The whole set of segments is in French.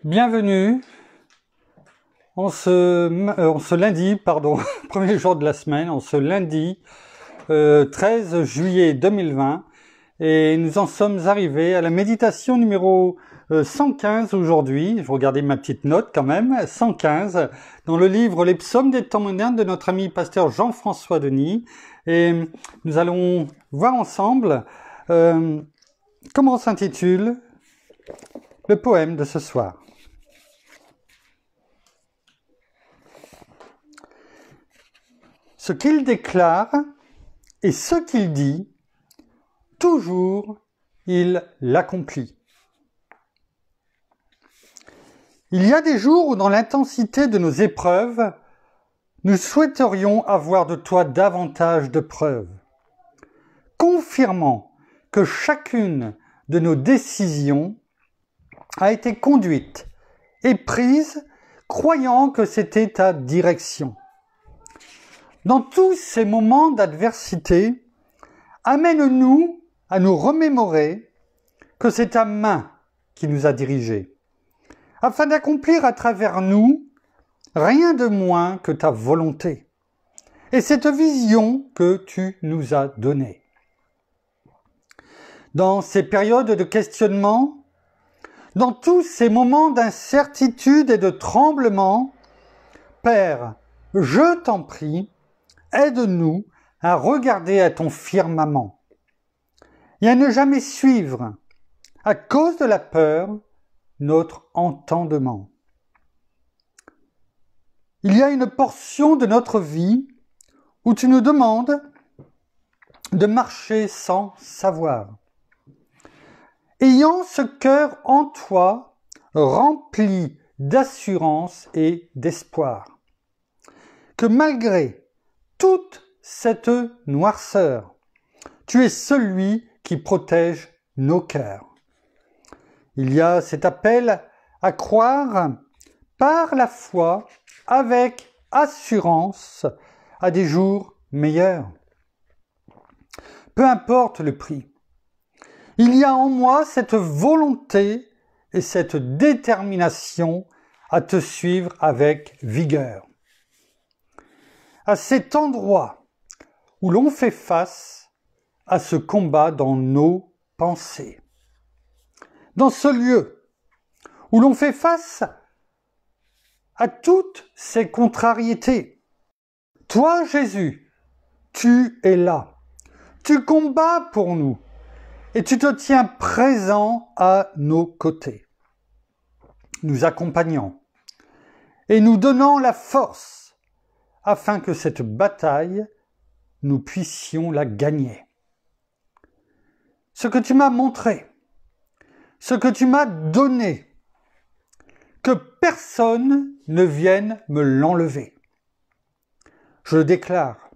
Bienvenue en ce lundi, premier jour de la semaine, en ce lundi 13 juillet 2020, et nous en sommes arrivés à la méditation numéro 115 aujourd'hui. Je regardais ma petite note quand même, 115, dans le livre Les Psaumes des temps modernes de notre ami pasteur Jean-François Denis, et nous allons voir ensemble comment s'intitule le poème de ce soir. Ce qu'il déclare et ce qu'il dit, toujours il l'accomplit. Il y a des jours où dans l'intensité de nos épreuves, nous souhaiterions avoir de toi davantage de preuves, confirmant que chacune de nos décisions a été conduite et prise, croyant que c'était ta direction. Dans tous ces moments d'adversité, amène-nous à nous remémorer que c'est ta main qui nous a dirigés, afin d'accomplir à travers nous rien de moins que ta volonté et cette vision que tu nous as donnée. Dans ces périodes de questionnement, dans tous ces moments d'incertitude et de tremblement, Père, je t'en prie, aide-nous à regarder à ton firmament et à ne jamais suivre, à cause de la peur, notre entendement. Il y a une portion de notre vie où tu nous demandes de marcher sans savoir. Ayant ce cœur en toi rempli d'assurance et d'espoir, que malgré toute cette noirceur, tu es celui qui protège nos cœurs. Il y a cet appel à croire par la foi avec assurance à des jours meilleurs. Peu importe le prix, il y a en moi cette volonté et cette détermination à te suivre avec vigueur. À cet endroit où l'on fait face à ce combat dans nos pensées. Dans ce lieu où l'on fait face à toutes ces contrariétés. Toi, Jésus, tu es là. Tu combats pour nous et tu te tiens présent à nos côtés, nous accompagnant et nous donnant la force afin que cette bataille, nous puissions la gagner. Ce que tu m'as montré, ce que tu m'as donné, que personne ne vienne me l'enlever. Je le déclare,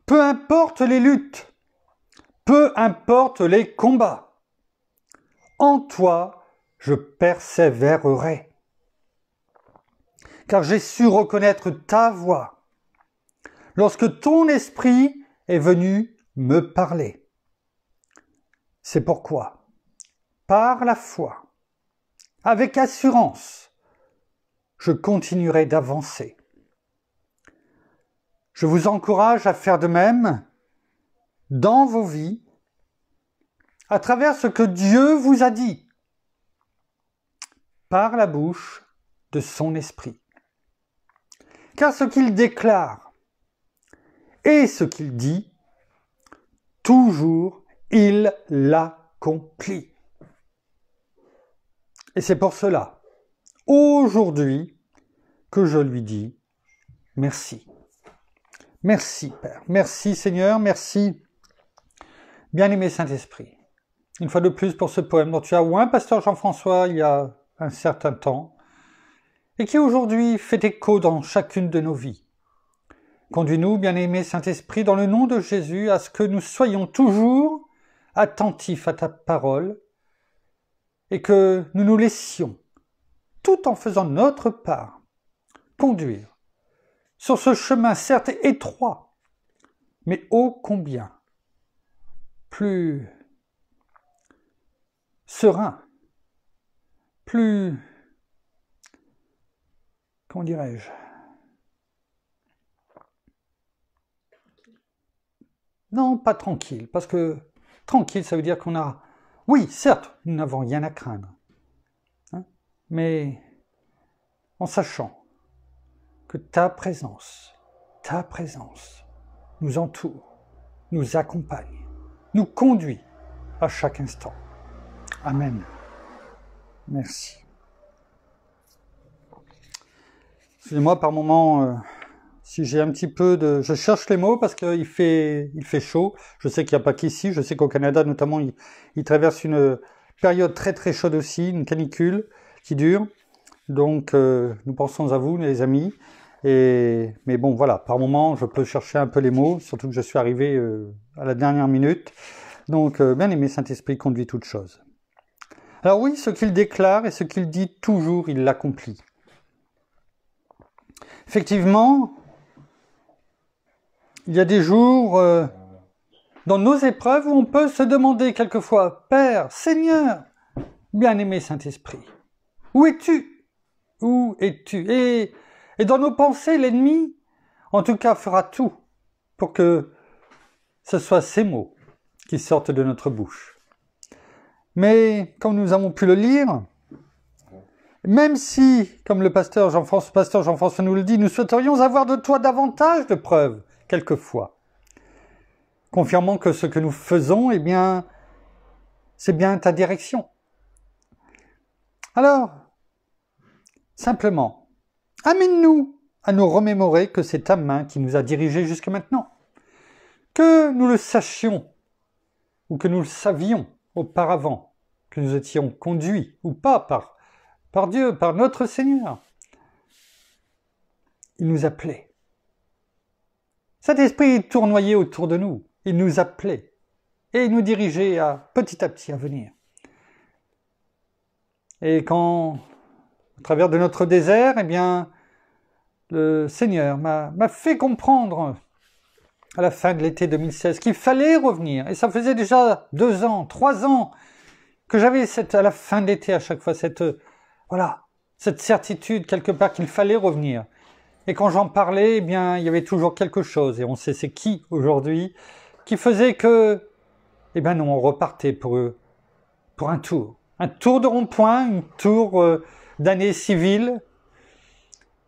peu importe les luttes, peu importe les combats, en toi je persévérerai. Car j'ai su reconnaître ta voix lorsque ton esprit est venu me parler. C'est pourquoi, par la foi, avec assurance, je continuerai d'avancer. Je vous encourage à faire de même dans vos vies, à travers ce que Dieu vous a dit, par la bouche de son esprit. Car ce qu'il déclare et ce qu'il dit, toujours il l'accomplit. Et c'est pour cela, aujourd'hui, que je lui dis merci. Merci Père, merci Seigneur, merci bien-aimé Saint-Esprit. Une fois de plus pour ce poème dont tu as oint pasteur Jean-François il y a un certain temps, et qui aujourd'hui fait écho dans chacune de nos vies. Conduis-nous, bien-aimé Saint-Esprit, dans le nom de Jésus, à ce que nous soyons toujours attentifs à ta parole et que nous nous laissions, tout en faisant notre part, conduire sur ce chemin certes étroit, mais ô combien plus serein, plus, comment dirais-je, non, pas tranquille, parce que tranquille, ça veut dire qu'on a, oui, certes, nous n'avons rien à craindre, hein, mais en sachant que ta présence nous entoure, nous accompagne, nous conduit à chaque instant. Amen. Merci. Excusez-moi, par moment, si j'ai un petit peu de... Je cherche les mots parce qu'il fait chaud. Je sais qu'il n'y a pas qu'ici. Je sais qu'au Canada, notamment, il traverse une période très très chaude aussi, une canicule qui dure. Donc, nous pensons à vous, les amis. Mais bon, voilà, par moment, je peux chercher un peu les mots, surtout que je suis arrivé à la dernière minute. Donc, bien aimé Saint-Esprit conduit toutes choses. Alors oui, ce qu'il déclare et ce qu'il dit toujours, il l'accomplit. Effectivement, il y a des jours dans nos épreuves où on peut se demander quelquefois, Père, Seigneur, bien-aimé Saint-Esprit, où es-tu? Où es-tu? Et dans nos pensées, l'ennemi, en tout cas, fera tout pour que ce soit ces mots qui sortent de notre bouche. Mais, comme nous avons pu le lire, même si, comme le pasteur Jean-François nous le dit, nous souhaiterions avoir de toi davantage de preuves, quelquefois, confirmant que ce que nous faisons, eh bien, c'est bien ta direction. Alors, simplement, amène-nous à nous remémorer que c'est ta main qui nous a dirigés jusque maintenant. Que nous le sachions, ou que nous le savions auparavant, que nous étions conduits, ou pas, par Dieu, par notre Seigneur. Il nous appelait. Cet esprit tournoyait autour de nous. Il nous appelait. Et il nous dirigeait petit à petit à venir. Et quand, à travers de notre désert, eh bien, le Seigneur m'a fait comprendre à la fin de l'été 2016 qu'il fallait revenir. Et ça faisait déjà 2 ans, 3 ans que j'avais à la fin de l'été à chaque fois cette certitude quelque part qu'il fallait revenir. Et quand j'en parlais, eh bien, il y avait toujours quelque chose, et on sait c'est qui aujourd'hui, qui faisait que, eh bien, nous, on repartait pour un tour de rond-point, un tour d'année civile,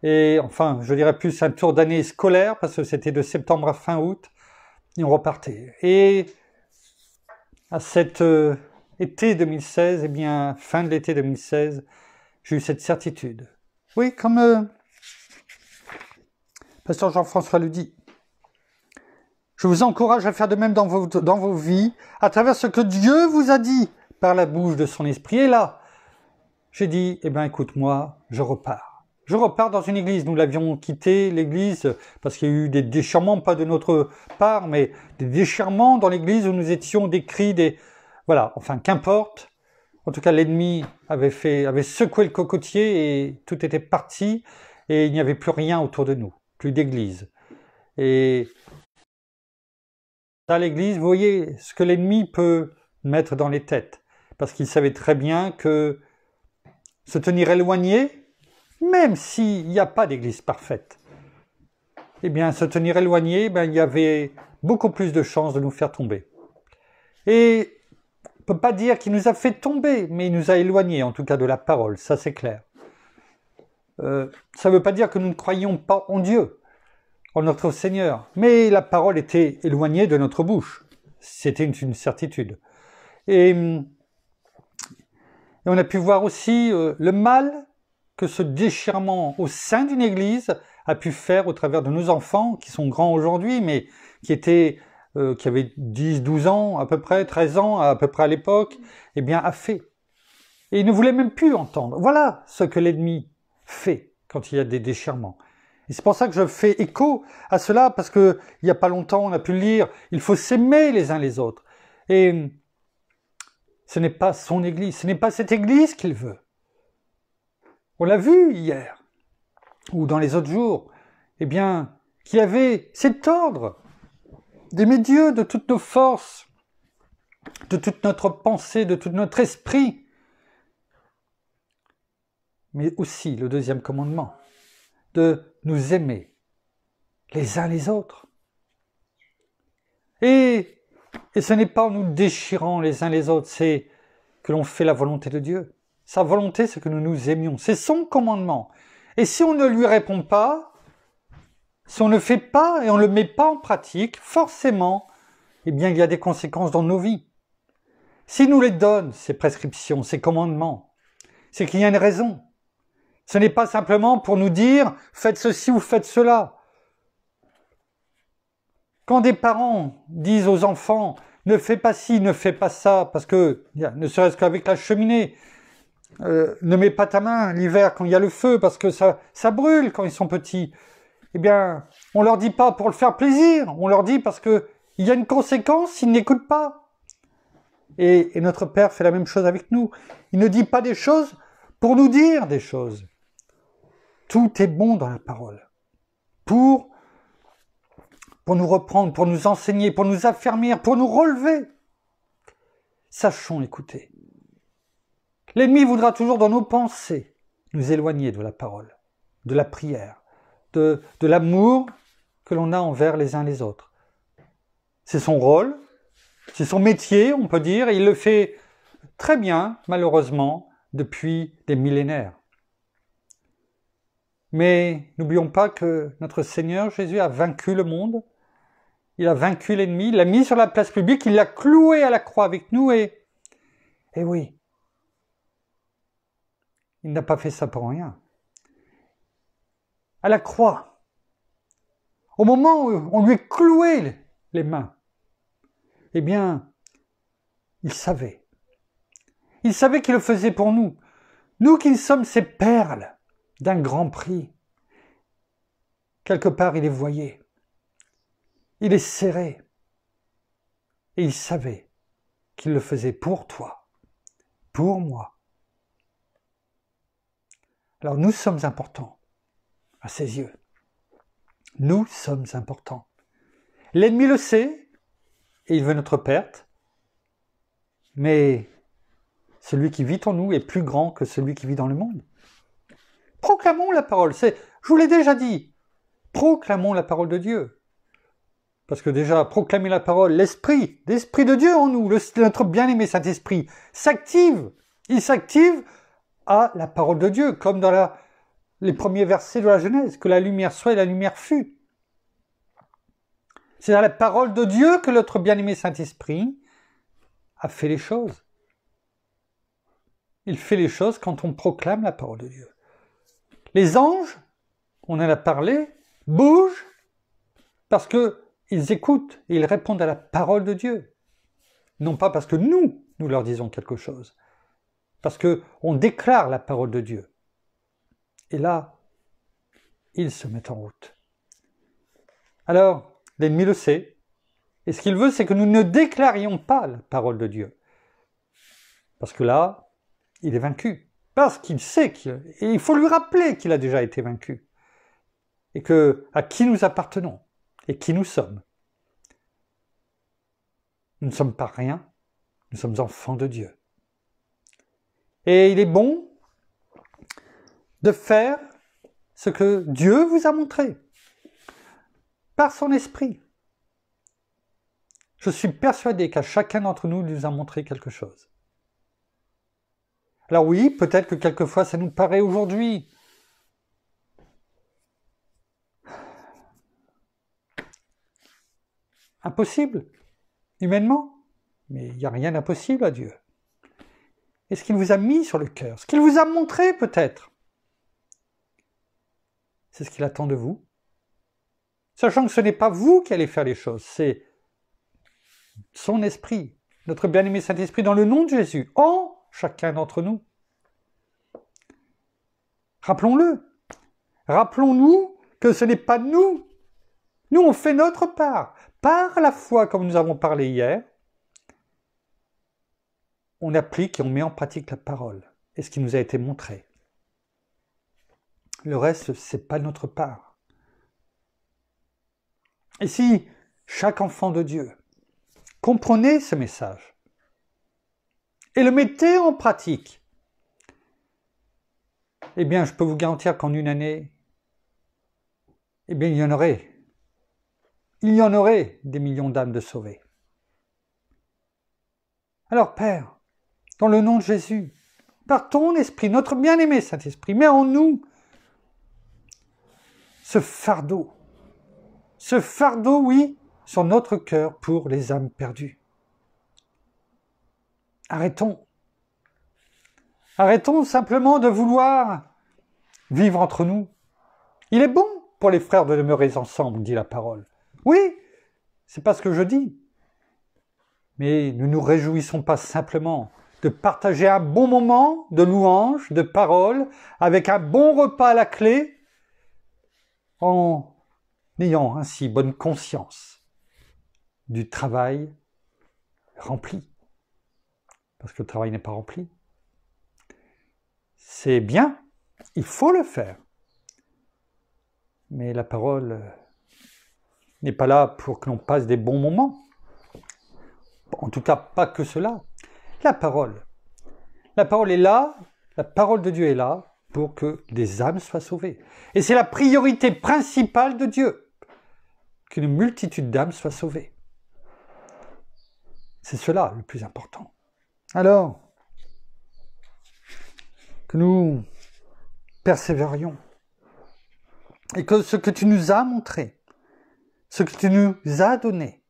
et enfin, je dirais plus un tour d'année scolaire, parce que c'était de septembre à fin août, et on repartait. Et à cet été 2016, eh bien, fin de l'été 2016, j'ai eu cette certitude. Oui, comme pasteur Jean-François le dit. Je vous encourage à faire de même dans vos vies, à travers ce que Dieu vous a dit par la bouche de son esprit. Et là, j'ai dit, eh bien, écoute, moi, je repars. Je repars dans une église. Nous l'avions quitté, l'église, parce qu'il y a eu des déchirements, pas de notre part, mais des déchirements dans l'église où nous étions des cris, voilà, enfin, qu'importe. En tout cas, l'ennemi avait secoué le cocotier et tout était parti et il n'y avait plus rien autour de nous, plus d'église. Et à l'église, vous voyez ce que l'ennemi peut mettre dans les têtes, parce qu'il savait très bien que se tenir éloigné, même s'il n'y a pas d'église parfaite, eh bien, se tenir éloigné, il y avait beaucoup plus de chances de nous faire tomber. Et on ne peut pas dire qu'il nous a fait tomber, mais il nous a éloignés, en tout cas, de la parole, ça c'est clair. Ça ne veut pas dire que nous ne croyions pas en Dieu, en notre Seigneur, mais la parole était éloignée de notre bouche. C'était une certitude. Et on a pu voir aussi le mal que ce déchirement au sein d'une église a pu faire au travers de nos enfants, qui sont grands aujourd'hui, mais qui avaient 10, 12 ans, à peu près, 13 ans, à peu près à l'époque, eh bien, a fait. Et ils ne voulaient même plus entendre. Voilà ce que l'ennemi fait quand il y a des déchirements. Et c'est pour ça que je fais écho à cela, parce que il n'y a pas longtemps, on a pu le lire, il faut s'aimer les uns les autres. Et ce n'est pas son église, ce n'est pas cette église qu'il veut. On l'a vu hier, ou dans les autres jours, eh bien, qu'il y avait cet ordre d'aimer Dieu de toutes nos forces, de toute notre pensée, de tout notre esprit. Mais aussi le deuxième commandement, de nous aimer les uns les autres. Et ce n'est pas en nous déchirant les uns les autres, c'est que l'on fait la volonté de Dieu. Sa volonté, c'est que nous nous aimions. C'est son commandement. Et si on ne lui répond pas, si on ne fait pas et on ne le met pas en pratique, forcément, eh bien, il y a des conséquences dans nos vies. S'il nous les donne, ces prescriptions, ces commandements, c'est qu'il y a une raison. Ce n'est pas simplement pour nous dire « faites ceci ou faites cela ». Quand des parents disent aux enfants « ne fais pas ci, ne fais pas ça », parce que, ne serait-ce qu'avec la cheminée, ne mets pas ta main l'hiver quand il y a le feu, parce que ça brûle quand ils sont petits. Eh bien, on leur dit pas pour le faire plaisir, on leur dit parce que il y a une conséquence s'ils n'écoutent pas. Et notre Père fait la même chose avec nous. Il ne dit pas des choses pour nous dire des choses. Tout est bon dans la parole. Pour nous reprendre, pour nous enseigner, pour nous affermir, pour nous relever. Sachons écouter. L'ennemi voudra toujours dans nos pensées nous éloigner de la parole, de la prière, de l'amour que l'on a envers les uns les autres. C'est son rôle, c'est son métier, on peut dire, et il le fait très bien, malheureusement, depuis des millénaires. Mais n'oublions pas que notre Seigneur Jésus a vaincu le monde, il a vaincu l'ennemi, il l'a mis sur la place publique, il l'a cloué à la croix avec nous, et oui, il n'a pas fait ça pour rien. À la croix, au moment où on lui clouait les mains, eh bien, il savait. Il savait qu'il le faisait pour nous. Nous qui sommes ces perles d'un grand prix. Quelque part, il les voyait. Il les serrait. Et il savait qu'il le faisait pour toi, pour moi. Alors nous sommes importants à ses yeux. Nous sommes importants. L'ennemi le sait, et il veut notre perte, mais celui qui vit en nous est plus grand que celui qui vit dans le monde. Proclamons la parole, je vous l'ai déjà dit, proclamons la parole de Dieu. Parce que déjà, proclamer la parole, l'esprit de Dieu en nous, notre bien-aimé Saint-Esprit, s'active. Il s'active à la parole de Dieu, comme dans les premiers versets de la Genèse, que la lumière soit et la lumière fut. C'est dans la parole de Dieu que notre bien-aimé Saint-Esprit a fait les choses. Il fait les choses quand on proclame la parole de Dieu. Les anges, on en a parlé, bougent parce qu'ils écoutent et ils répondent à la parole de Dieu. Non pas parce que nous leur disons quelque chose. Parce qu'on déclare la parole de Dieu. Et là, ils se mettent en route. Alors, l'ennemi le sait. Et ce qu'il veut, c'est que nous ne déclarions pas la parole de Dieu. Parce que là, il est vaincu. Parce qu'il sait et il faut lui rappeler qu'il a déjà été vaincu. Et à qui nous appartenons et qui nous sommes. Nous ne sommes pas rien, nous sommes enfants de Dieu. Et il est bon de faire ce que Dieu vous a montré par son esprit. Je suis persuadé qu'à chacun d'entre nous, il nous a montré quelque chose. Alors oui, peut-être que quelquefois ça nous paraît aujourd'hui impossible, humainement, mais il n'y a rien d'impossible à Dieu. Et ce qu'il vous a mis sur le cœur, ce qu'il vous a montré peut-être, c'est ce qu'il attend de vous. Sachant que ce n'est pas vous qui allez faire les choses, c'est son esprit, notre bien-aimé Saint-Esprit, dans le nom de Jésus, en chacun d'entre nous. Rappelons-le. Rappelons-nous que ce n'est pas nous. Nous, on fait notre part. Par la foi, comme nous avons parlé hier, on applique et on met en pratique la parole et ce qui nous a été montré. Le reste, c'est pas notre part. Et si chaque enfant de Dieu comprenait ce message, et le mettez en pratique, eh bien, je peux vous garantir qu'en une année, eh bien, il y en aurait des millions d'âmes de sauvées. Alors, Père, dans le nom de Jésus, par ton esprit, notre bien-aimé Saint-Esprit, mets en nous ce fardeau, oui, sur notre cœur pour les âmes perdues. Arrêtons simplement de vouloir vivre entre nous. Il est bon pour les frères de demeurer ensemble, dit la parole. Oui, c'est pas ce que je dis. Mais ne nous réjouissons pas simplement de partager un bon moment de louange, de parole, avec un bon repas à la clé, en ayant ainsi bonne conscience du travail rempli. Parce que le travail n'est pas rempli. C'est bien, il faut le faire. Mais la parole n'est pas là pour que l'on passe des bons moments. En tout cas, pas que cela. La parole est là, la parole de Dieu est là pour que des âmes soient sauvées. Et c'est la priorité principale de Dieu, qu'une multitude d'âmes soient sauvées. C'est cela le plus important. Alors, que nous persévérions et que ce que tu nous as montré, ce que tu nous as donné,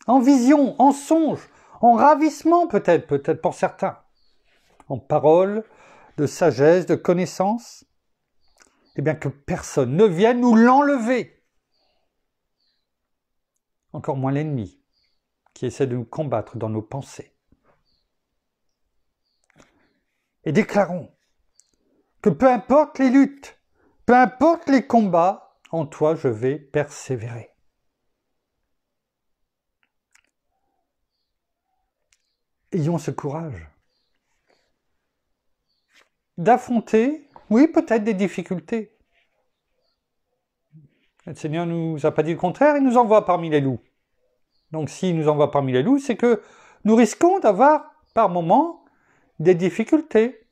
en vision, en songe, en ravissement peut-être pour certains, en paroles de sagesse, de connaissance, eh bien que personne ne vienne nous l'enlever. Encore moins l'ennemi qui essaie de nous combattre dans nos pensées. Et déclarons que peu importe les luttes, peu importe les combats, en toi je vais persévérer. Ayons ce courage d'affronter, oui, peut-être des difficultés. Le Seigneur ne nous a pas dit le contraire, il nous envoie parmi les loups. Donc s'il nous envoie parmi les loups, c'est que nous risquons d'avoir par moments des difficultés.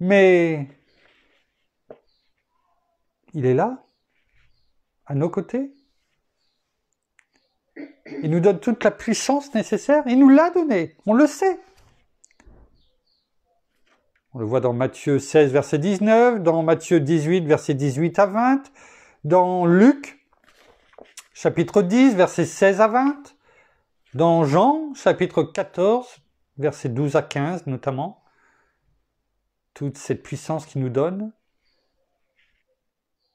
Mais il est là, à nos côtés. Il nous donne toute la puissance nécessaire, il nous l'a donnée, on le sait. On le voit dans Matthieu 16, verset 19, dans Matthieu 18, verset 18 à 20, dans Luc, chapitre 10, verset 16 à 20, dans Jean, chapitre 14, verset 12 à 15 notamment. Toute cette puissance qu'il nous donne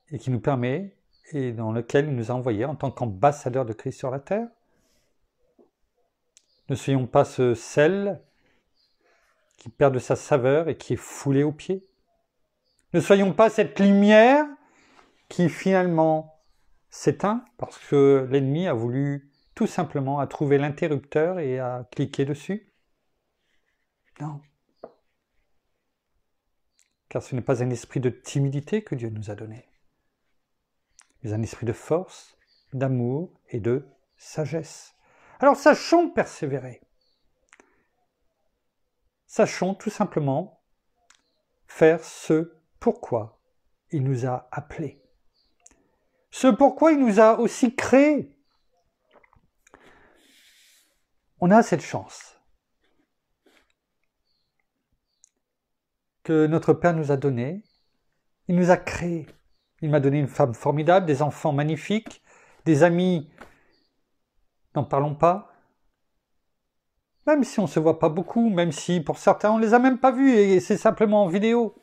et qui nous permet, et dans lequel il nous a envoyés en tant qu'ambassadeurs de Christ sur la terre. Ne soyons pas ce sel qui perd de sa saveur et qui est foulé aux pieds. Ne soyons pas cette lumière qui finalement s'éteint parce que l'ennemi a voulu tout simplement à trouver l'interrupteur et à cliquer dessus. Non. Car ce n'est pas un esprit de timidité que Dieu nous a donné, mais un esprit de force, d'amour et de sagesse. Alors sachons persévérer. Sachons tout simplement faire ce pourquoi il nous a appelés. Ce pourquoi il nous a aussi créés. On a cette chance que notre Père nous a donnée. Il nous a créés. Il m'a donné une femme formidable, des enfants magnifiques, des amis, n'en parlons pas. Même si on ne se voit pas beaucoup, même si pour certains on ne les a même pas vus et c'est simplement en vidéo.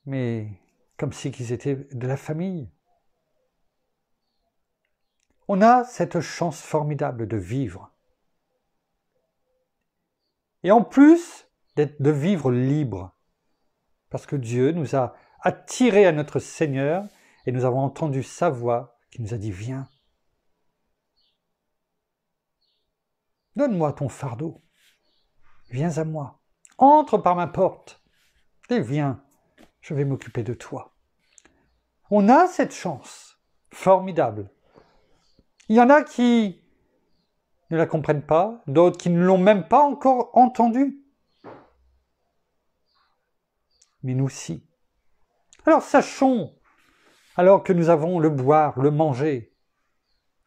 Mais comme si qu'ils étaient de la famille. On a cette chance formidable de vivre. Et en plus, de vivre libre. Parce que Dieu nous a attirés à notre Seigneur et nous avons entendu sa voix qui nous a dit « Viens ». Donne-moi ton fardeau. Viens à moi. Entre par ma porte. Et viens, je vais m'occuper de toi. On a cette chance formidable. Il y en a qui ne la comprennent pas, d'autres qui ne l'ont même pas encore entendue. Mais nous si. Alors sachons, alors que nous avons le boire, le manger,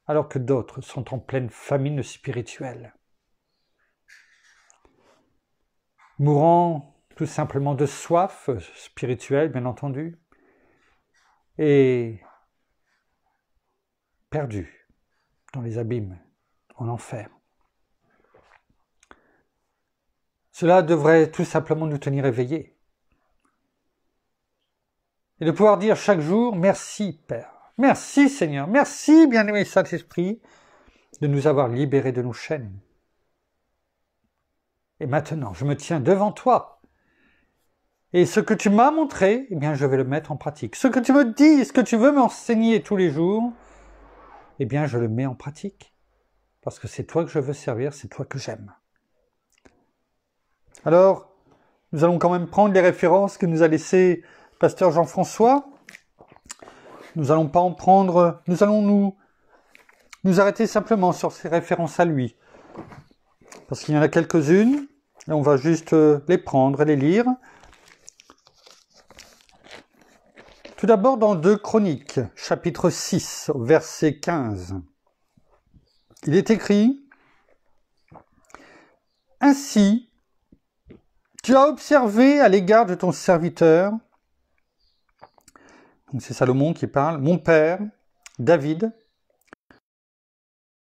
alors que d'autres sont en pleine famine spirituelle, mourant tout simplement de soif spirituelle, bien entendu, et perdus dans les abîmes, en enfer. Cela devrait tout simplement nous tenir éveillés. Et de pouvoir dire chaque jour, merci Père, merci Seigneur, merci bien-aimé Saint-Esprit, de nous avoir libérés de nos chaînes. Et maintenant, je me tiens devant toi. Et ce que tu m'as montré, eh bien, je vais le mettre en pratique. Ce que tu me dis, ce que tu veux m'enseigner tous les jours, eh bien, je le mets en pratique. Parce que c'est toi que je veux servir, c'est toi que j'aime. Alors, nous allons quand même prendre les références que nous a laissées Pasteur Jean-François. Nous allons pas en prendre, nous allons nous arrêter simplement sur ces références à lui. Parce qu'il y en a quelques-unes, et on va juste les prendre et les lire. Tout d'abord dans 2 Chroniques, chapitre 6, verset 15. Il est écrit « Ainsi, tu as observé à l'égard de ton serviteur, donc c'est Salomon qui parle, mon père, David,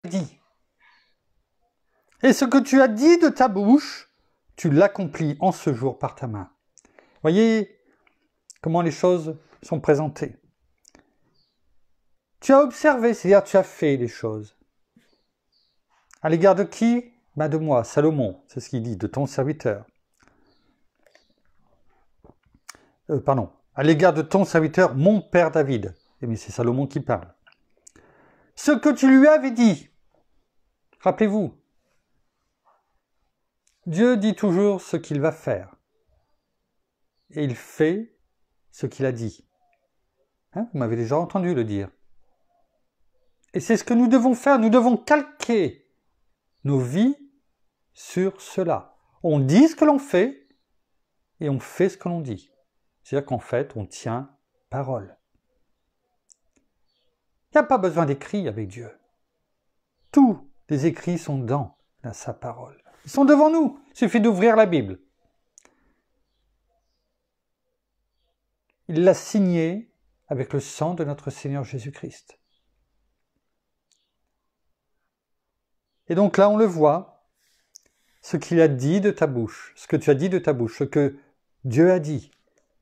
dit, et ce que tu as dit de ta bouche, tu l'accomplis en ce jour par ta main. » Voyez comment les choses sont présentées. Tu as observé, c'est-à-dire tu as fait les choses. À l'égard de qui? De moi, Salomon, c'est ce qu'il dit, de ton serviteur. À l'égard de ton serviteur, mon père David. Mais c'est Salomon qui parle. Ce que tu lui avais dit, rappelez-vous, Dieu dit toujours ce qu'il va faire. Et il fait ce qu'il a dit. Vous m'avez déjà entendu le dire. Et c'est ce que nous devons faire. Nous devons calquer nos vies sur cela. On dit ce que l'on fait et on fait ce que l'on dit. C'est-à-dire qu'en fait, on tient parole. Il n'y a pas besoin d'écrit avec Dieu. Tous les écrits sont dans sa parole. Ils sont devant nous. Il suffit d'ouvrir la Bible. Il l'a signé avec le sang de notre Seigneur Jésus-Christ. Et donc là, on le voit, ce qu'il a dit de ta bouche, ce que tu as dit de ta bouche, ce que Dieu a dit,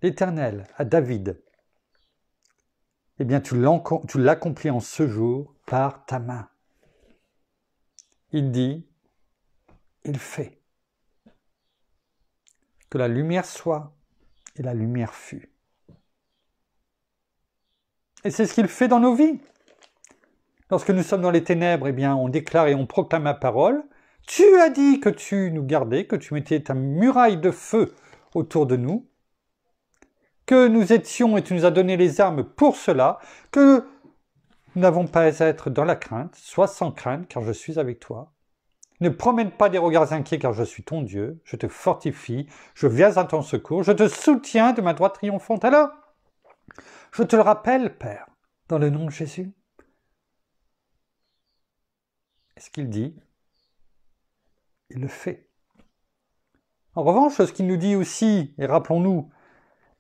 l'Éternel, à David, eh bien, tu l'accomplis en ce jour par ta main. Il dit, il fait. Que la lumière soit, et la lumière fut. Et c'est ce qu'il fait dans nos vies. Lorsque nous sommes dans les ténèbres, eh bien, on déclare et on proclame la parole. Tu as dit que tu nous gardais, que tu mettais ta muraille de feu autour de nous, que nous étions et tu nous as donné les armes pour cela, que nous n'avons pas à être dans la crainte, sois sans crainte, car je suis avec toi. Ne promène pas des regards inquiets, car je suis ton Dieu, je te fortifie, je viens à ton secours, je te soutiens de ma droite triomphante. Alors, je te le rappelle, Père, dans le nom de Jésus. Et ce qu'il dit, il le fait. En revanche, ce qu'il nous dit aussi, et rappelons-nous,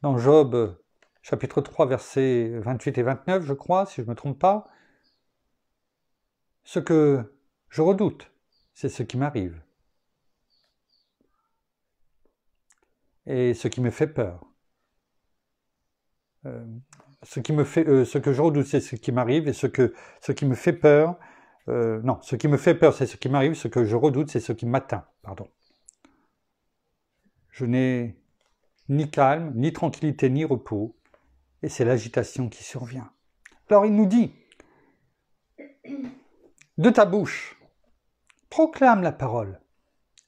dans Job, chapitre 3, versets 28 et 29, je crois, si je ne me trompe pas, ce que je redoute, c'est ce qui m'arrive. Et ce qui me fait peur. Ce que je redoute, c'est ce qui m'arrive, et ce qui me fait peur, ce qui me fait peur, c'est ce qui m'arrive, ce que je redoute, c'est ce qui m'atteint, pardon. Je n'ai ni calme, ni tranquillité, ni repos, et c'est l'agitation qui survient. Alors il nous dit, de ta bouche, proclame la parole,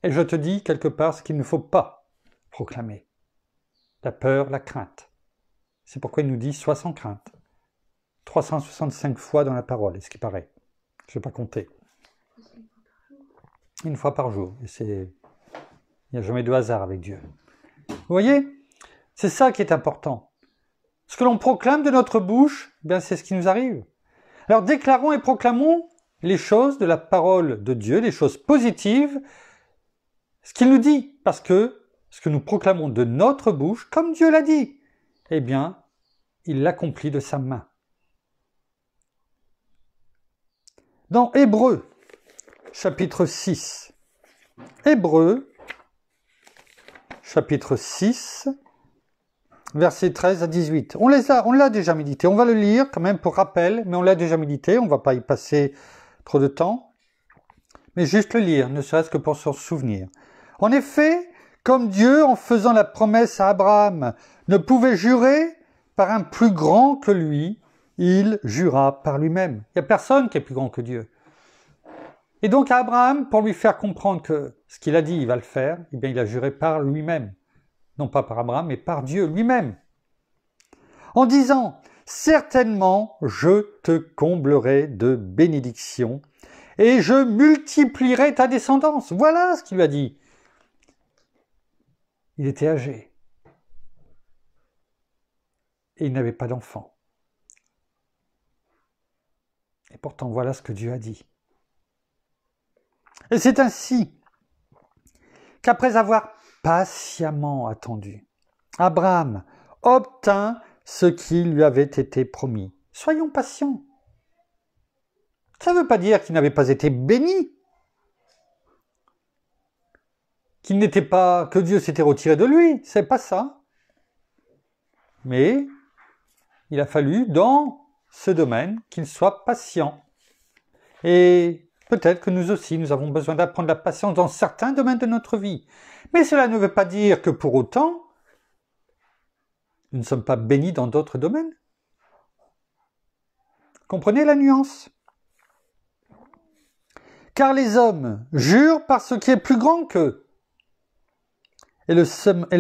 et je te dis quelque part ce qu'il ne faut pas proclamer. La peur, la crainte. C'est pourquoi il nous dit, sois sans crainte. 365 fois dans la parole, est-ce qu'il paraît? Je ne vais pas compter. Une fois par jour. Il n'y a jamais de hasard avec Dieu. Vous voyez? C'est ça qui est important. Ce que l'on proclame de notre bouche, bien c'est ce qui nous arrive. Alors déclarons et proclamons les choses de la parole de Dieu, les choses positives, ce qu'il nous dit, parce que ce que nous proclamons de notre bouche, comme Dieu l'a dit, eh bien, il l'accomplit de sa main. Dans Hébreux, chapitre 6, Hébreux, chapitre 6, versets 13 à 18. On l'a déjà médité. On va le lire quand même pour rappel, mais on l'a déjà médité. On ne va pas y passer trop de temps. Mais juste le lire, ne serait-ce que pour s'en souvenir. En effet, comme Dieu, en faisant la promesse à Abraham, ne pouvait jurer par un plus grand que lui, il jura par lui-même. Il n'y a personne qui est plus grand que Dieu. Et donc à Abraham, pour lui faire comprendre que ce qu'il a dit, il va le faire, eh bien il a juré par lui-même. Non pas par Abraham, mais par Dieu lui-même. En disant, certainement, je te comblerai de bénédictions et je multiplierai ta descendance. Voilà ce qu'il lui a dit. Il était âgé. Et il n'avait pas d'enfant. Et pourtant, voilà ce que Dieu a dit. Et c'est ainsi qu'après avoir patiemment attendu, Abraham obtint ce qui lui avait été promis. Soyons patients. Ça ne veut pas dire qu'il n'avait pas été béni, qu'il n'était pas, que Dieu s'était retiré de lui, c'est pas ça. Mais il a fallu, dans ce domaine, qu'il soit patient. Et peut-être que nous aussi, nous avons besoin d'apprendre la patience dans certains domaines de notre vie. Mais cela ne veut pas dire que pour autant, nous ne sommes pas bénis dans d'autres domaines. Comprenez la nuance? Car les hommes jurent par ce qui est plus grand qu'eux. Et le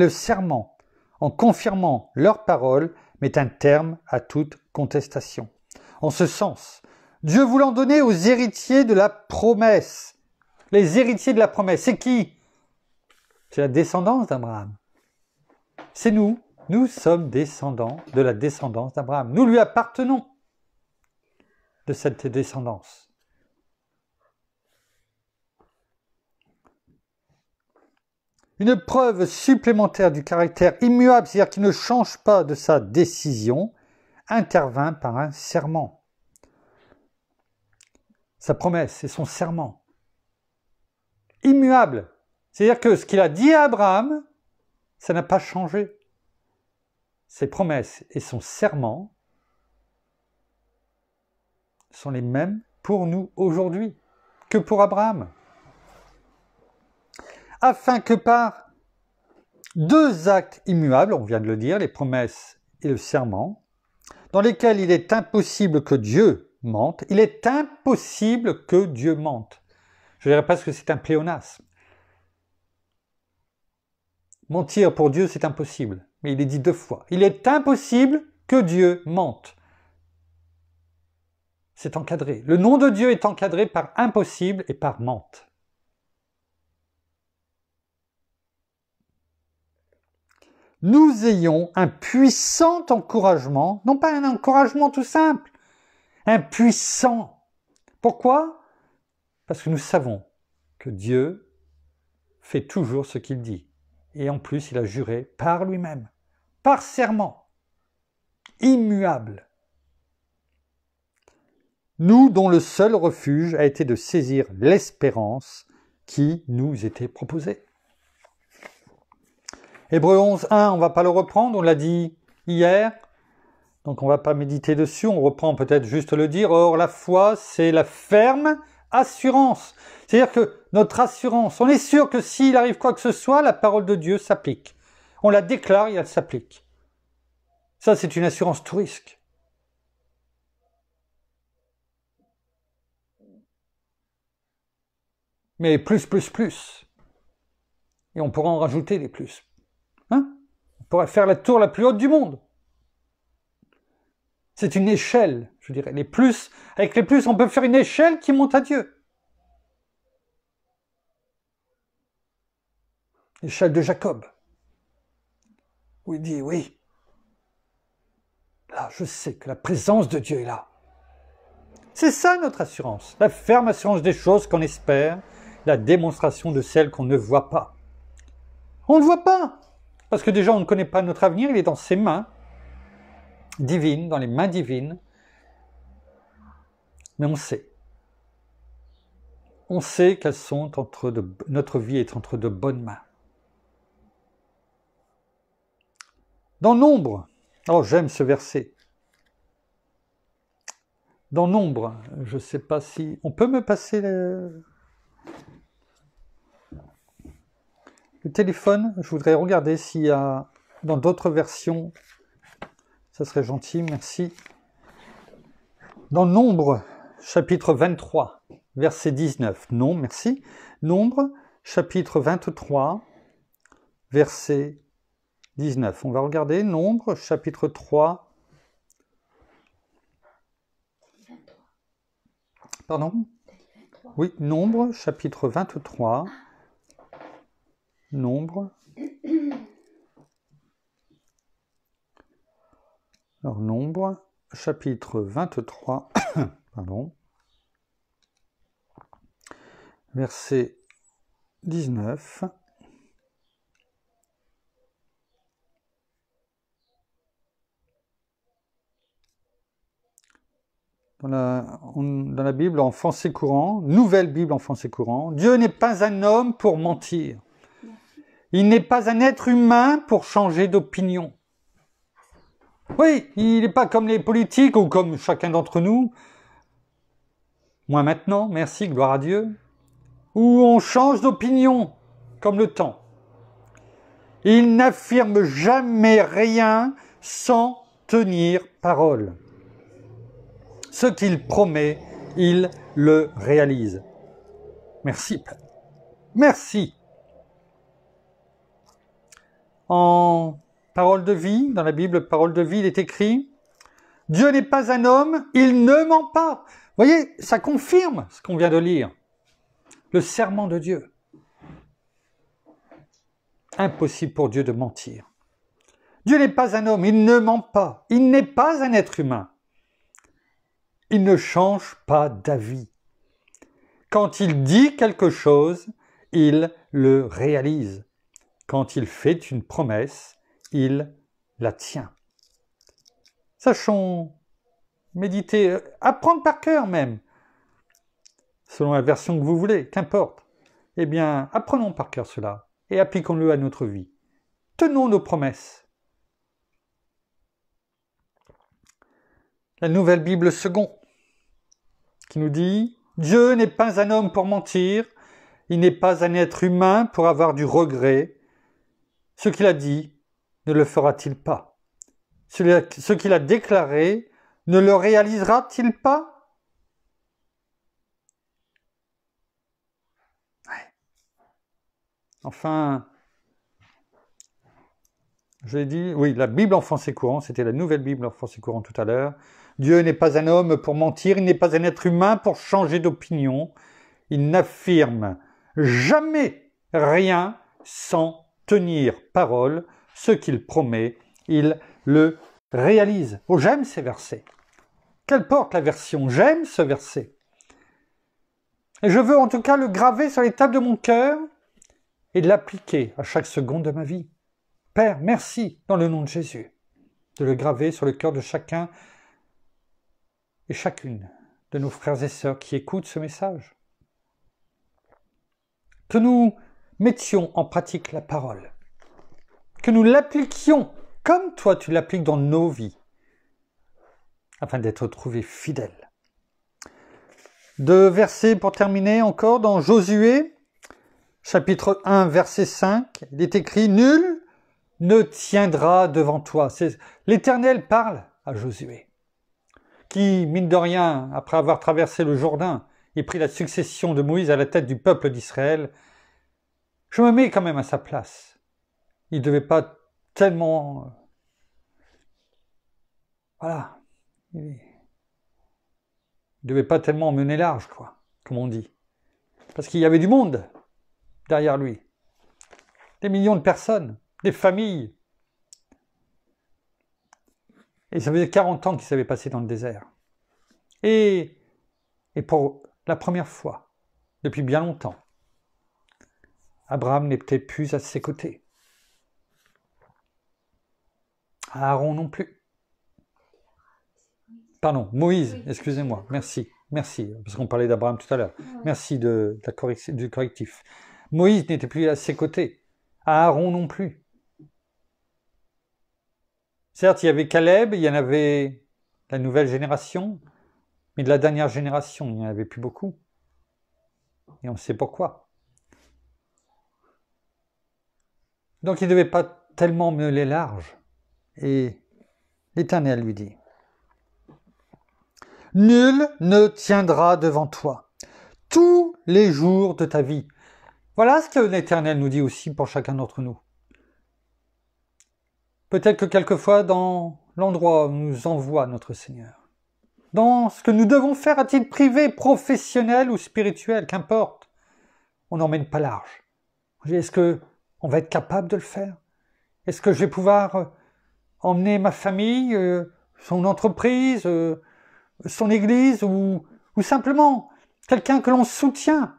serment, en confirmant leur parole, met un terme à toute contestation. En ce sens, Dieu voulant donner aux héritiers de la promesse. Les héritiers de la promesse, c'est qui? C'est la descendance d'Abraham. C'est nous. Nous sommes descendants de la descendance d'Abraham. Nous lui appartenons de cette descendance. Une preuve supplémentaire du caractère immuable, c'est-à-dire qu'il ne change pas de sa décision, intervint par un serment. Sa promesse et son serment. Immuable. C'est-à-dire que ce qu'il a dit à Abraham, ça n'a pas changé. Ses promesses et son serment sont les mêmes pour nous aujourd'hui que pour Abraham. Afin que par deux actes immuables, on vient de le dire, les promesses et le serment, dans lesquels il est impossible que Dieu mente, il est impossible que Dieu mente. Je ne dirais pas que c'est un pléonasme. Mentir pour Dieu, c'est impossible. Mais il est dit deux fois. Il est impossible que Dieu mente. C'est encadré. Le nom de Dieu est encadré par impossible et par mente. Nous ayons un puissant encouragement, non pas un encouragement tout simple, un puissant. Pourquoi? Parce que nous savons que Dieu fait toujours ce qu'il dit. Et en plus, il a juré par lui-même, par serment, immuable. Nous dont le seul refuge a été de saisir l'espérance qui nous était proposée. Hébreux 11, 1, on ne va pas le reprendre, on l'a dit hier, donc on ne va pas méditer dessus, on reprend peut-être juste le dire. Or, la foi, c'est la ferme assurance. C'est-à-dire que notre assurance, on est sûr que s'il arrive quoi que ce soit, la parole de Dieu s'applique. On la déclare et elle s'applique. Ça, c'est une assurance tout risque. Mais plus. Et on pourra en rajouter des plus. Hein? On pourrait faire la tour la plus haute du monde. C'est une échelle, je dirais. Les plus, avec les plus, on peut faire une échelle qui monte à Dieu. l'échelle de Jacob, où il dit, oui, là, je sais que la présence de Dieu est là. C'est ça notre assurance, la ferme assurance des choses qu'on espère, la démonstration de celles qu'on ne voit pas. On ne le voit pas, parce que déjà on ne connaît pas notre avenir, il est dans ses mains divines, dans les mains divines, mais on sait. On sait qu'elles sont notre vie est entre de bonnes mains. Dans Nombre, oh j'aime ce verset. Dans Nombre, je ne sais pas si... On peut me passer le téléphone? Je voudrais regarder s'il y a dans d'autres versions. Ça serait gentil, merci. Dans Nombre, chapitre 23, verset 19. Non, merci. Nombre, chapitre 23, verset 19. On va regarder Nombre, chapitre 3. Pardon? Oui, Nombre, chapitre 23. Nombre. Alors, Nombre, chapitre 23. Pardon. Verset 19. Dans la Bible en français courant, nouvelle Bible en français courant, Dieu n'est pas un homme pour mentir. Il n'est pas un être humain pour changer d'opinion. Oui, il n'est pas comme les politiques ou comme chacun d'entre nous. Moi maintenant, merci, gloire à Dieu. Où on change d'opinion, comme le temps. Il n'affirme jamais rien sans tenir parole. Ce qu'il promet, il le réalise. Merci. Merci. En parole de vie, dans la Bible, parole de vie, il est écrit « Dieu n'est pas un homme, il ne ment pas ». Vous voyez, ça confirme ce qu'on vient de lire. Le serment de Dieu. Impossible pour Dieu de mentir. Dieu n'est pas un homme, il ne ment pas. Il n'est pas un être humain. Il ne change pas d'avis. Quand il dit quelque chose, il le réalise. Quand il fait une promesse, il la tient. Sachons méditer, apprendre par cœur même, selon la version que vous voulez, qu'importe. Eh bien, apprenons par cœur cela et appliquons-le à notre vie. Tenons nos promesses. La nouvelle Bible second, qui nous dit « Dieu n'est pas un homme pour mentir, il n'est pas un être humain pour avoir du regret. Ce qu'il a dit, ne le fera-t-il pas? Ce qu'il a déclaré, ne le réalisera-t-il pas? » Ouais. Enfin, j'ai dit, oui, la Bible en français courant, c'était la nouvelle Bible en français courant tout à l'heure. Dieu n'est pas un homme pour mentir, il n'est pas un être humain pour changer d'opinion. Il n'affirme jamais rien sans tenir parole. Ce qu'il promet, il le réalise. Oh, j'aime ces versets. Quelle porte la version? J'aime ce verset. Et je veux en tout cas le graver sur les tables de mon cœur et l'appliquer à chaque seconde de ma vie. Père, merci, dans le nom de Jésus, de le graver sur le cœur de chacun et chacune de nos frères et sœurs qui écoutent ce message. Que nous mettions en pratique la parole, que nous l'appliquions comme toi tu l'appliques dans nos vies, afin d'être trouvés fidèles. Deux versets pour terminer encore dans Josué, chapitre 1, verset 5, il est écrit « Nul ne tiendra devant toi ». L'Éternel parle à Josué, qui, mine de rien, après avoir traversé le Jourdain et pris la succession de Moïse à la tête du peuple d'Israël, je me mets quand même à sa place. Il ne devait pas tellement... Voilà. Il ne devait pas tellement mener large, quoi, comme on dit. Parce qu'il y avait du monde derrière lui. des millions de personnes, des familles. Et ça faisait 40 ans qu'ils s'avaient passé dans le désert. Et pour la première fois, depuis bien longtemps, Abraham n'était plus à ses côtés. Aaron non plus. Pardon, Moïse, excusez-moi, merci, parce qu'on parlait d'Abraham tout à l'heure. Merci du correctif. Moïse n'était plus à ses côtés. Aaron non plus. Certes, il y avait Caleb, il y en avait la nouvelle génération, mais de la dernière génération, il n'y en avait plus beaucoup. Et on sait pourquoi. Donc il ne devait pas tellement mener large. Et l'Éternel lui dit, « Nul ne tiendra devant toi tous les jours de ta vie. » Voilà ce que l'Éternel nous dit aussi pour chacun d'entre nous. Peut-être que quelquefois, dans l'endroit où nous envoie notre Seigneur, dans ce que nous devons faire à titre privé, professionnel ou spirituel, qu'importe, on n'emmène pas large. Est-ce qu'on va être capable de le faire? Est-ce que je vais pouvoir emmener ma famille, son entreprise, son église, ou simplement quelqu'un que l'on soutient?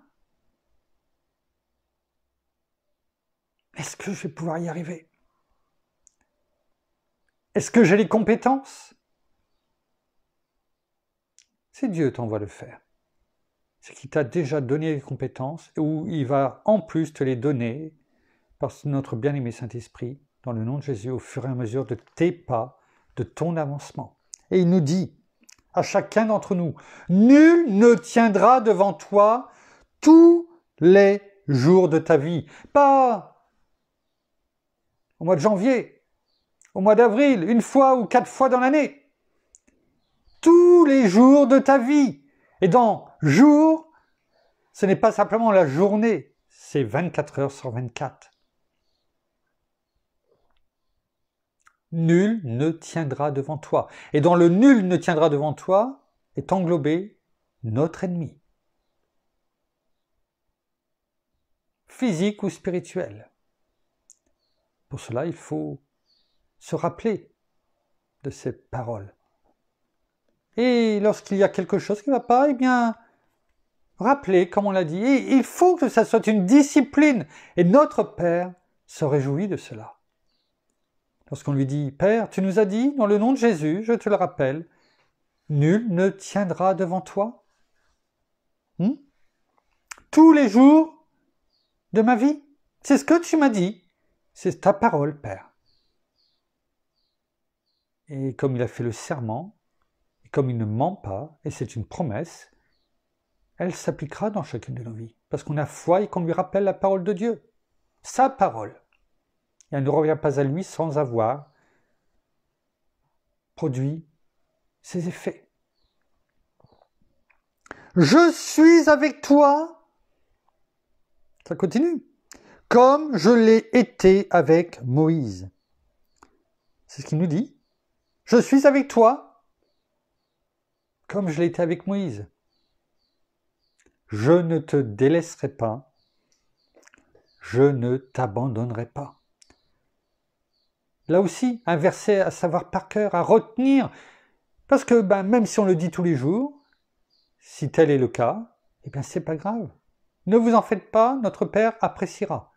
Est-ce que je vais pouvoir y arriver? Est-ce que j'ai les compétences? C'est Dieu t'envoie le faire. C'est qu'il t'a déjà donné les compétences, ou il va en plus te les donner par notre bien-aimé Saint-Esprit, dans le nom de Jésus, au fur et à mesure de tes pas, de ton avancement. Et il nous dit, à chacun d'entre nous, « Nul ne tiendra devant toi tous les jours de ta vie. » Pas au mois de janvier, au mois d'avril, 1 fois ou 4 fois dans l'année. Tous les jours de ta vie. Et dans jour, ce n'est pas simplement la journée, c'est 24 heures sur 24. Nul ne tiendra devant toi. Et dans le nul ne tiendra devant toi est englobé notre ennemi. Physique ou spirituel. Pour cela, il faut se rappeler de ces paroles. Et lorsqu'il y a quelque chose qui ne va pas, eh bien, rappeler, comme on l'a dit. Et il faut que ça soit une discipline. Et notre Père se réjouit de cela. Lorsqu'on lui dit, « Père, tu nous as dit, dans le nom de Jésus, je te le rappelle, nul ne tiendra devant toi. Tous les jours de ma vie. C'est ce que tu m'as dit. C'est ta parole, Père. » Et comme il a fait le serment, et comme il ne ment pas, et c'est une promesse, elle s'appliquera dans chacune de nos vies. Parce qu'on a foi et qu'on lui rappelle la parole de Dieu. Sa parole. Et elle ne revient pas à lui sans avoir produit ses effets. Je suis avec toi, ça continue, comme je l'ai été avec Moïse. C'est ce qu'il nous dit. Je suis avec toi, comme je l'ai été avec Moïse. Je ne te délaisserai pas, je ne t'abandonnerai pas. Là aussi, un verset à savoir par cœur, à retenir, parce que même si on le dit tous les jours, si tel est le cas, eh bien c'est pas grave. Ne vous en faites pas, notre Père appréciera.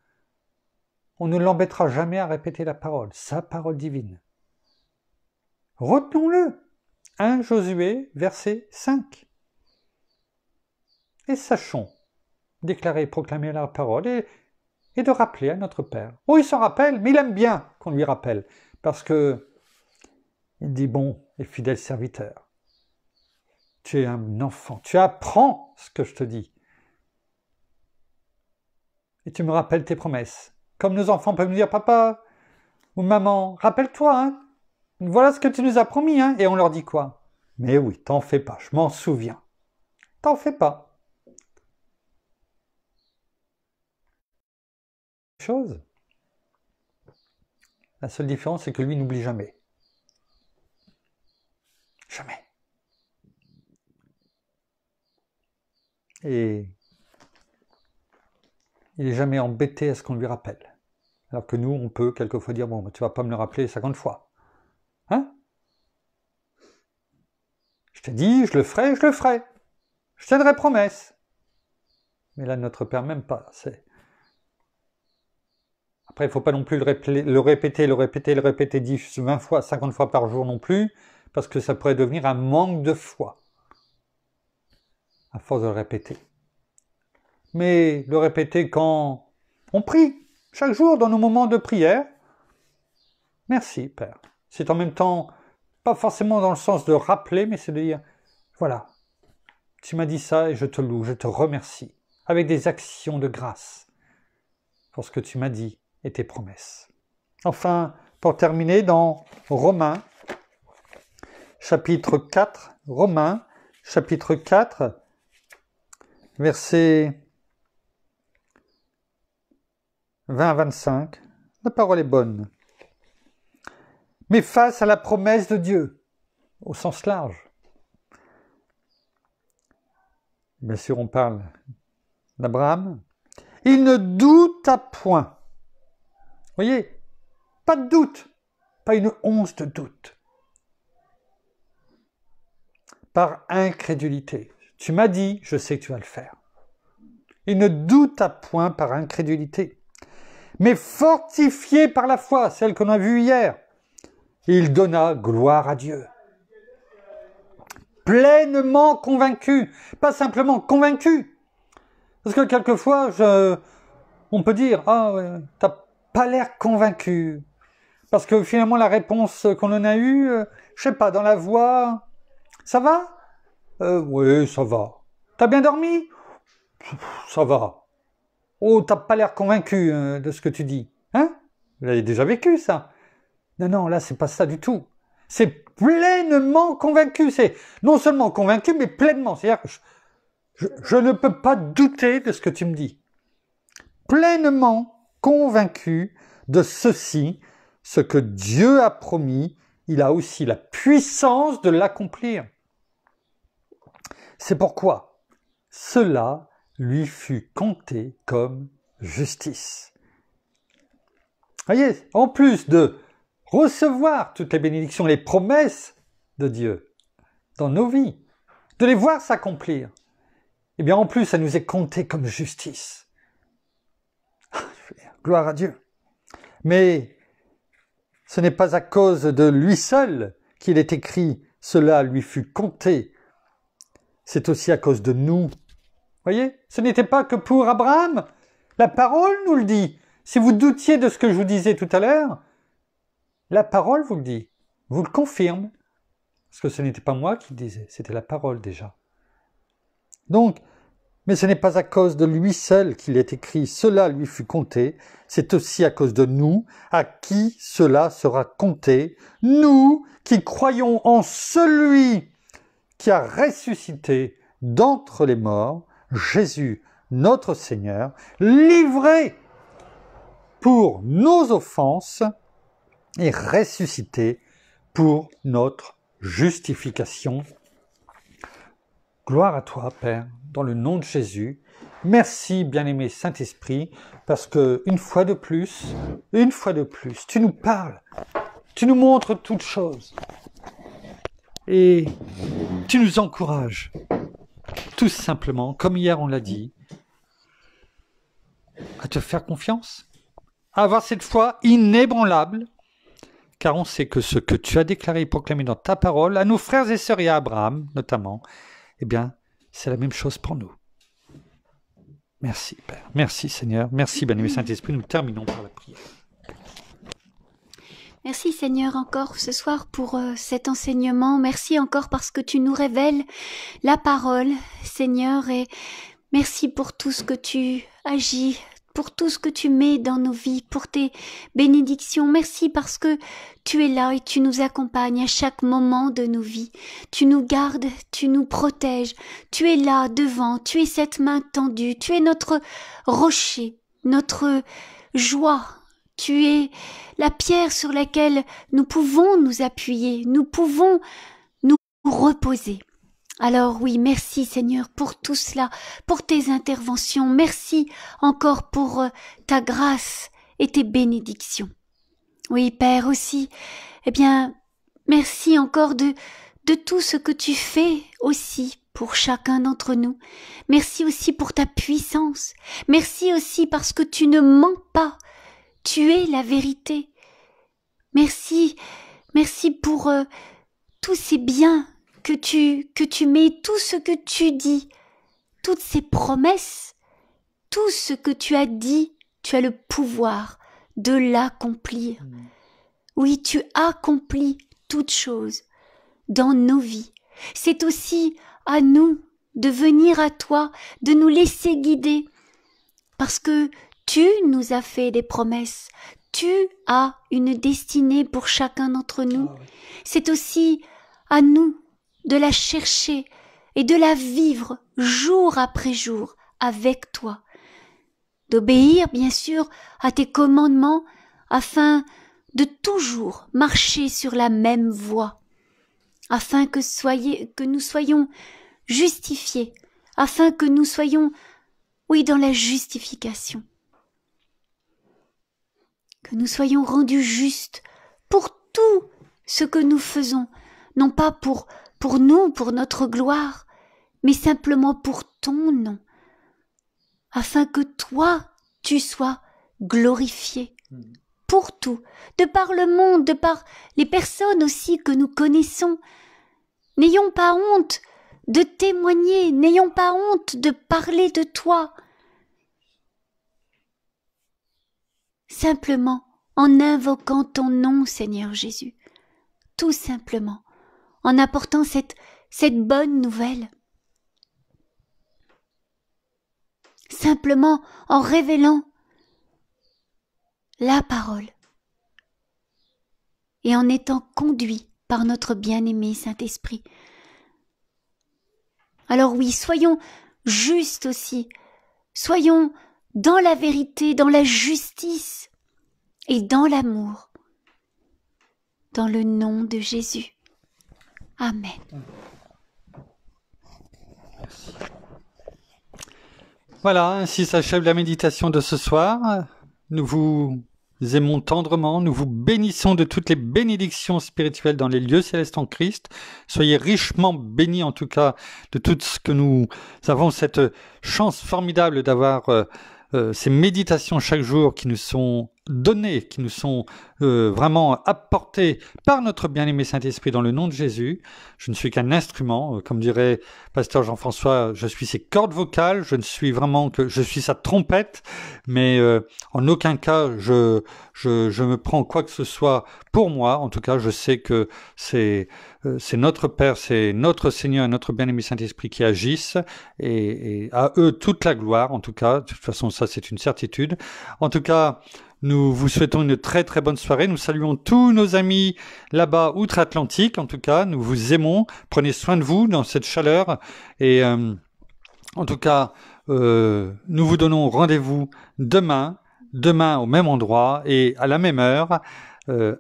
On ne l'embêtera jamais à répéter la parole, sa parole divine. Retenons-le. 1 Josué, verset 5. Et sachons déclarer et proclamer la parole et de rappeler à notre Père. Oh, il s'en rappelle, mais il aime bien qu'on lui rappelle, parce que il dit, bon et fidèle serviteur, tu es un enfant, tu apprends ce que je te dis. Et tu me rappelles tes promesses. Comme nos enfants peuvent nous dire, papa ou maman, rappelle-toi, hein, voilà ce que tu nous as promis, hein. Et on leur dit quoi? Mais oui, t'en fais pas, je m'en souviens. T'en fais pas. Chose. La seule différence, c'est que lui n'oublie jamais. Jamais. Et il n'est jamais embêté à ce qu'on lui rappelle. Alors que nous, on peut quelquefois dire, bon, tu vas pas me le rappeler 50 fois. Hein? Je t'ai dit, je le ferai, je le ferai. Je tiendrai promesse. Mais là, notre Père, même pas. Après, il ne faut pas non plus le répéter 10, 20 fois, 50 fois par jour non plus, parce que ça pourrait devenir un manque de foi, à force de le répéter. Mais le répéter quand on prie, chaque jour dans nos moments de prière. Merci, Père. C'est en même temps, pas forcément dans le sens de rappeler, mais c'est de dire, voilà, tu m'as dit ça et je te loue, je te remercie, avec des actions de grâce, pour ce que tu m'as dit et tes promesses. Enfin, pour terminer, dans Romains, chapitre 4, versets 20 à 25, la parole est bonne. Mais face à la promesse de Dieu, au sens large, bien sûr on parle d'Abraham, il ne douta point. Vous voyez, pas de doute, pas une once de doute. Par incrédulité. Tu m'as dit, je sais que tu vas le faire. Il ne douta point par incrédulité, mais fortifié par la foi, celle qu'on a vue hier. Il donna gloire à Dieu. Pleinement convaincu, pas simplement convaincu. Parce que quelquefois, on peut dire, ah, ouais, t'as pas l'air convaincu. Parce que finalement, la réponse qu'on en a eue, je sais pas, dans la voix, ça va? Oui, ça va. T'as bien dormi? Ça va. Oh, t'as pas l'air convaincu de ce que tu dis. Hein? Vous l'avez déjà vécu, ça? Non, là, c'est pas ça du tout. C'est pleinement convaincu. C'est non seulement convaincu, mais pleinement. C'est-à-dire que je ne peux pas douter de ce que tu me dis. Pleinement convaincu de ceci, ce que Dieu a promis, il a aussi la puissance de l'accomplir. C'est pourquoi cela lui fut compté comme justice. Voyez, en plus de recevoir toutes les bénédictions, les promesses de Dieu dans nos vies, de les voir s'accomplir, eh bien en plus ça nous est compté comme justice. Gloire à Dieu. Mais ce n'est pas à cause de lui seul qu'il est écrit « Cela lui fut compté ». C'est aussi à cause de nous. Voyez, ce n'était pas que pour Abraham. La parole nous le dit. Si vous doutiez de ce que je vous disais tout à l'heure, la parole vous le dit, vous le confirme. Parce que ce n'était pas moi qui le disais, c'était la parole déjà. Donc, mais ce n'est pas à cause de lui seul qu'il est écrit « Cela lui fut compté », c'est aussi à cause de nous, à qui cela sera compté, nous qui croyons en celui qui a ressuscité d'entre les morts, Jésus, notre Seigneur, livré pour nos offenses et ressuscité pour notre justification. Gloire à toi, Père, dans le nom de Jésus. Merci, bien-aimé Saint-Esprit, parce que une fois de plus, tu nous parles, tu nous montres toutes choses et tu nous encourages, tout simplement, comme hier on l'a dit, à te faire confiance, à avoir cette foi inébranlable, car on sait que ce que tu as déclaré et proclamé dans ta parole, à nos frères et sœurs et à Abraham notamment, eh bien, c'est la même chose pour nous. Merci, Père. Merci, Seigneur. Merci, bien-aimé Saint-Esprit. Nous terminons par la prière. Merci, Seigneur, encore ce soir pour cet enseignement. Merci encore parce que tu nous révèles la parole, Seigneur, et merci pour tout ce que tu agis, pour tout ce que tu mets dans nos vies, pour tes bénédictions. Merci parce que tu es là et tu nous accompagnes à chaque moment de nos vies. Tu nous gardes, tu nous protèges. Tu es là devant, tu es cette main tendue, tu es notre rocher, notre joie. Tu es la pierre sur laquelle nous pouvons nous appuyer, nous pouvons nous reposer. Alors oui, merci Seigneur pour tout cela, pour tes interventions. Merci encore pour ta grâce et tes bénédictions. Oui, Père, aussi, eh bien, merci encore de tout ce que tu fais aussi pour chacun d'entre nous. Merci aussi pour ta puissance. Merci aussi parce que tu ne mens pas. Tu es la vérité. Merci pour tous ces biens que tu mets, tout ce que tu dis, toutes ces promesses, tout ce que tu as dit, tu as le pouvoir de l'accomplir. Oui, tu accomplis toutes choses dans nos vies. C'est aussi à nous de venir à toi, de nous laisser guider, parce que tu nous as fait des promesses. Tu as une destinée pour chacun d'entre nous. C'est aussi à nous de la chercher et de la vivre jour après jour avec toi. D'obéir, bien sûr, à tes commandements afin de toujours marcher sur la même voie, afin que nous soyons justifiés, afin que nous soyons, oui, dans la justification. Que nous soyons rendus justes pour tout ce que nous faisons, non pas pour nous, pour notre gloire, mais simplement pour ton nom, afin que toi, tu sois glorifié pour tout, de par le monde, de par les personnes aussi que nous connaissons. N'ayons pas honte de témoigner, n'ayons pas honte de parler de toi. Simplement en invoquant ton nom, Seigneur Jésus, tout simplement, en apportant cette bonne nouvelle, simplement en révélant la parole et en étant conduit par notre bien-aimé Saint-Esprit. Alors oui, soyons justes aussi, soyons dans la vérité, dans la justice et dans l'amour, dans le nom de Jésus. Amen. Merci. Voilà, ainsi s'achève la méditation de ce soir. Nous vous aimons tendrement, nous vous bénissons de toutes les bénédictions spirituelles dans les lieux célestes en Christ. Soyez richement bénis en tout cas de tout ce que nous avons, cette chance formidable d'avoir ces méditations chaque jour qui nous sont données, qui nous sont vraiment apportées par notre bien-aimé Saint-Esprit dans le nom de Jésus. Je ne suis qu'un instrument, comme dirait Pasteur Jean-François, je suis ses cordes vocales, je suis sa trompette, mais en aucun cas je me prends quoi que ce soit pour moi. En tout cas, je sais que c'est notre Père, c'est notre Seigneur et notre bien-aimé Saint-Esprit qui agissent, et à eux toute la gloire. En tout cas, de toute façon, ça c'est une certitude. En tout cas, nous vous souhaitons une très très bonne soirée. Nous saluons tous nos amis là-bas outre-Atlantique. En tout cas, nous vous aimons. Prenez soin de vous dans cette chaleur. Et en tout cas, nous vous donnons rendez-vous demain au même endroit et à la même heure.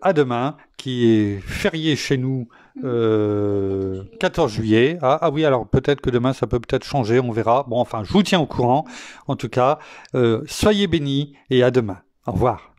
À demain, qui est férié chez nous, 14 juillet. Ah oui, alors peut-être que demain ça peut peut-être changer, on verra. Bon, enfin, je vous tiens au courant. En tout cas, soyez bénis et à demain. Au revoir.